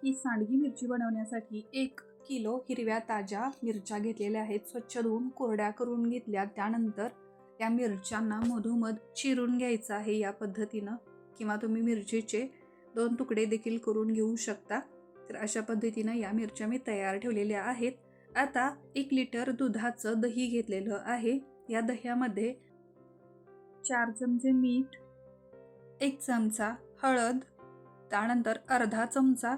ही सांडगी मिरची बनवण्यासाठी 1 किलो हिरव्या ताज्या मिरच्या घेतलेल्या आहेत. स्वच्छ धुवून कोरड्या करून घेतल्या. त्यानंतर या मिरच्यांना मधोमध चिरून घ्यायचं आहे या पद्धतीनं, किंवा तुम्ही मिरचीचे 2 तुकडे देखील करून घेऊ शकता. तर अशा पद्धतीनं या मिरच्या मी तयार ठेवलेल्या आहेत. आता 1 लिटर दुधाचं दही घेतलेलं आहे. या दह्यामध्ये 4 चमचे मीठ, 1 चमचा हळद, त्यानंतर अर्धा चमचा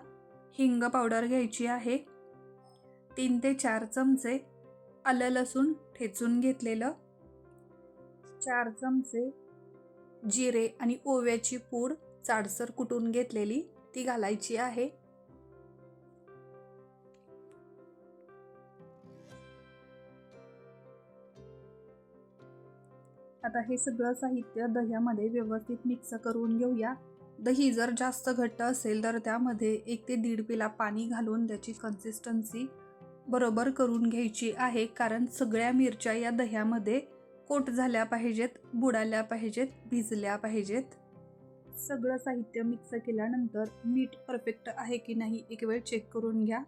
हिंग पावडर घ्यायची आहे. 3 ते 4 चमचे आलं लसूण ठेचून घेतलेलं, 4 चमचे जिरे आणि ओव्याची पूड जाडसर कुटून घेतलेली ती घालायची आहे. आता हे सगळं साहित्य दह्यामध्ये व्यवस्थित मिक्स करून घेऊया. दही जर जास्त घट्ट असेल तर त्यामध्ये 1 ते 1.5 पेला पाणी घालून त्याची कन्सिस्टन्सी बरोबर करून घ्यायची आहे. कारण सगळ्या मिरच्या या दह्यामध्ये कोट झाल्या पाहिजेत, बुडाल्या पाहिजेत, भिजल्या पाहिजेत. सगळं साहित्य मिक्स केल्यानंतर मीठ परफेक्ट आहे की नाही एक वेळ चेक करून घ्या.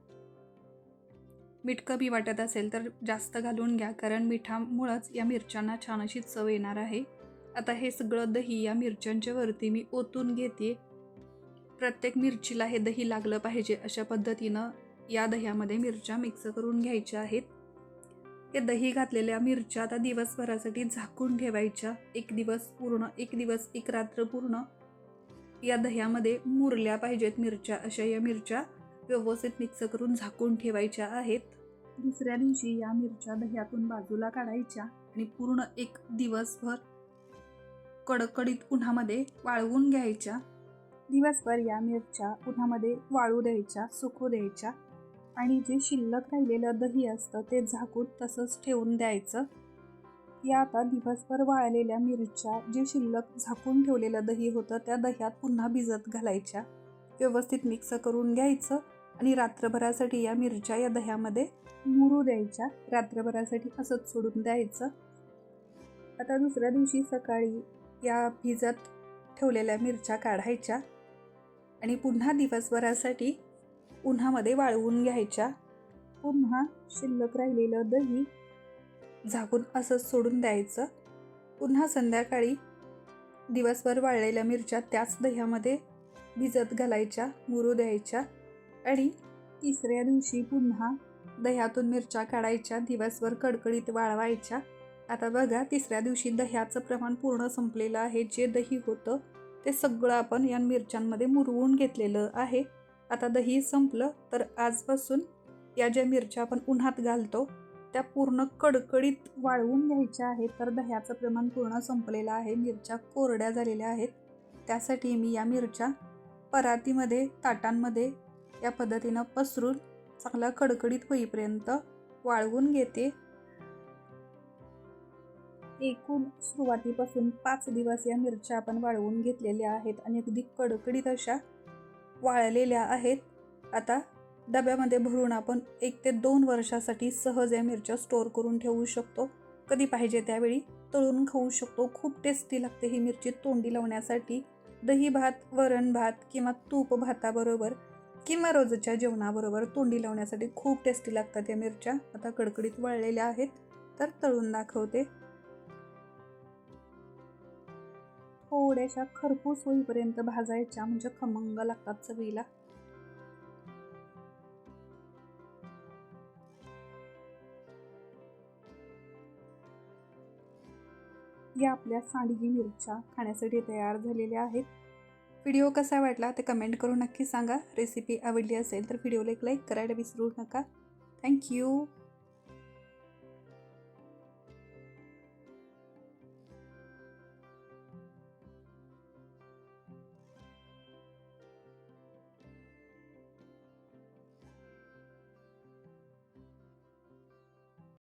मीठ कमी वाटत असेल तर जास्त घालून घ्या, कारण मिठामुळंच या मिरच्यांना छान अशी चव येणार आहे. आता हे सगळं दही या मिरच्यांच्या वरती मी ओतून घेते. प्रत्येक मिरचीला हे दही लागलं पाहिजे अशा पद्धतीनं या दह्यामध्ये मिरच्या मिक्स करून घ्यायच्या आहेत. हे दही घातलेल्या मिरच्या आता दिवसभरासाठी झाकून ठेवायच्या. 1 दिवस पूर्ण, 1 दिवस 1 रात्र पूर्ण या दह्यामध्ये मुरल्या पाहिजेत मिरच्या. अशा या मिरच्या व्यवस्थित मिक्स करून झाकून ठेवायच्या आहेत. दुसऱ्या दिवशी या मिरच्या दह्यातून बाजूला काढायच्या आणि पूर्ण 1 दिवसभर कडकडीत उन्हामध्ये वाळवून घ्यायच्या. दिवसभर या मिरच्या उन्हामध्ये वाळू द्यायच्या, सुकू द्यायच्या आणि जे शिल्लक राहिलेलं दही असतं ते झाकून तसंच ठेवून द्यायचं. या आता दिवसभर वाळलेल्या मिरच्या जे शिल्लक झाकून ठेवलेलं दही होतं त्या दह्यात पुन्हा भिजत घालायच्या. व्यवस्थित मिक्स करून घ्यायचं आणि रात्रभरासाठी या मिरच्या या दह्यामध्ये मुरू द्यायच्या. रात्रभरासाठी असंच सोडून द्यायचं. आता दुसऱ्या दिवशी सकाळी या भिजत ठेवलेल्या मिरच्या काढायच्या आणि पुन्हा दिवसभरासाठी उन्हामध्ये वाळवून घ्यायच्या. पुन्हा शिल्लक राहिलेलं दही झाकून असंच सोडून द्यायचं. पुन्हा संध्याकाळी दिवसभर वाळलेल्या मिरच्या त्याच दह्यामध्ये भिजत घालायच्या, मुरू द्यायच्या आणि तिसऱ्या दिवशी पुन्हा दह्यातून मिरच्या काढायच्या, दिवसभर कडकडीत वाळवायच्या. आता बघा, तिसऱ्या दिवशी दह्याचं प्रमाण पूर्ण संपलेलं आहे. जे दही होतं ते सगळं आपण या मिरच्यांमध्ये मुरवून घेतलेलं आहे. आता दही संपलं तर आजपासून या ज्या मिरच्या आपण उन्हात घालतो त्या पूर्ण कडकडीत वाळवून घ्यायच्या आहेत. तर दह्याचं प्रमाण पूर्ण संपलेलं आहे. मिरच्या कोरड्या झालेल्या आहेत. त्यासाठी मी या मिरच्या परातीमध्ये, ताटांमध्ये या पद्धतीनं पसरून चांगला कडकडीत होईपर्यंत वाळवून घेते. एकूण सुरुवातीपासून 5 दिवस या मिरच्या आपण वाळवून घेतलेल्या आहेत आणि अगदी कडकडीत अशा वाळलेल्या आहेत. आता डब्यामध्ये भरून आपण 1 ते 2 वर्षासाठी सहज या मिरच्या स्टोअर करून ठेवू शकतो. कधी पाहिजे त्यावेळी तळून खाऊ शकतो. खूप टेस्टी लागते ही मिरची तोंडी लावण्यासाठी. दही भात, वरण भात किंवा तूप भाताबरोबर किंवा रोजच्या जेवणाबरोबर तोंडी लावण्यासाठी खूप टेस्टी लागतात या मिरच्या. आता कडकडीत वाळलेल्या आहेत तर तळून दाखवते. थोड्याशा खरपूस होईपर्यंत भाजायच्या, म्हणजे खमंग लागतात चवीला. या आपल्या सांडगी मिरच्या खाण्यासाठी तयार झालेल्या आहेत. व्हिडिओ कसा वाटला ते कमेंट करून नक्की सांगा. रेसिपी आवडली असेल तर व्हिडिओला एक लाईक करायला विसरू नका. थँक्यू.